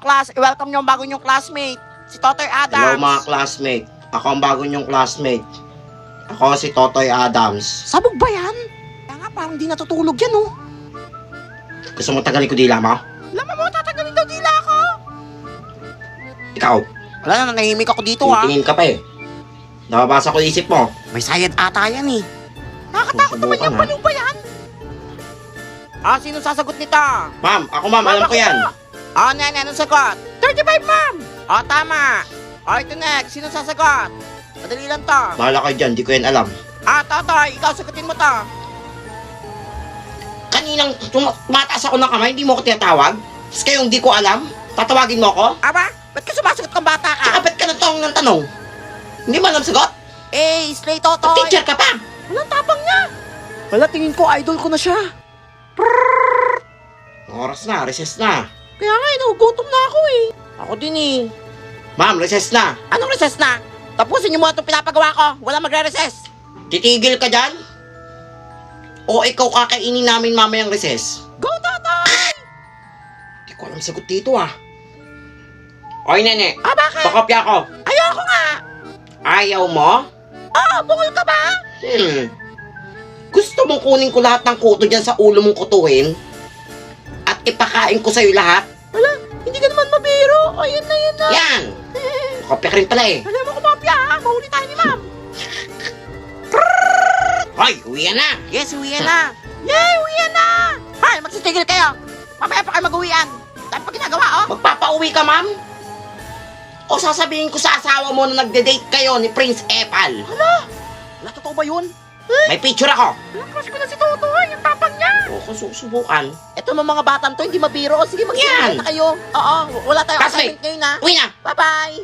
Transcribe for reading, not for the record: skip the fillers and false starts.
class. I-welcome niyo ang bago niyong classmate. Si Totoy Adams. Hello mga classmate. Ako ang bago niyong classmate. Ako si Totoy Adams. Sabog ba yan? Kaya nga, parang di natutulog yan, oh. Gusto mo tagalin ko dila mo? Alam mo, tatagalin daw dila ako. Ikaw, Wala na, nanahimik ako dito, ha. titingin ka pa eh. Nababasa ko isip mo. May sayad ata yan, eh. Nakakatakot naman Susubukan, yung ha? baliw ba yan? Sino sasagot nito? Ma'am, ako ma'am, alam ko yan. Nene, anong sagot? 35, ma'am. Tama. Ito next, sino sasagot? Madali lang to. Bahala kayo dyan, di ko yan alam. Totoy, ikaw sagutin mo to. Kaninang tumataas ako ng kamay, hindi mo ako tinatawag? Tapos kayong di ko alam, tatawagin mo ako? Aba, ba't ka sumasagot kang bata ka? Tsaka ba't ka natawag ng tanong? Hindi mo alam sagot? Slay Totoy. Teacher ka pa! Walang tapang niya. Wala, tingin ko, idol ko na siya. Oras na, recess na. Kaya nga, nagugutom na ako eh. Ako din eh. Ma'am, recess na. Anong recess na? Tapusin niyo muna itong pinapagawa ko. Wala magre-recess. Titigil ka dyan? O ikaw kakainin namin mamayang recess? Go, Totoy! Di ko alam sagot dito ah. Oy, nene. Bakit? Pakopya ko. Ayoko nga. Ayaw mo? Bungol ka ba? Gusto mong kunin ko lahat ng kuto dyan sa ulo mong kutuin? At ipakain ko sa'yo lahat? Wala, hindi ka naman mabiro. Yan na. Yan! Pakopya ka rin pala eh. Alam mo kumapya ha. Mahuli tayo ni ma'am. Hoy, uwi na! Yes, uwian na. Yay, uwian na. Hay, magsitigil kayo. Mamaya pa kayo mag-uwian. Dahil pa ginagawa, oh. Magpapauwi ka, ma'am? O sasabihin ko sa asawa mo na nagde-date kayo ni Prince Epal? Wala, totoo ba yun? May picture ako. Crush ko na si Totoy. Yung tapang niya. O kung susubukan. Ito mga batang to, hindi mabiro. Sige, Yan. magsitigil na kayo. Oo, wala tayong Classmate. assignment ngayon, ha. Uwi na! Bye-bye.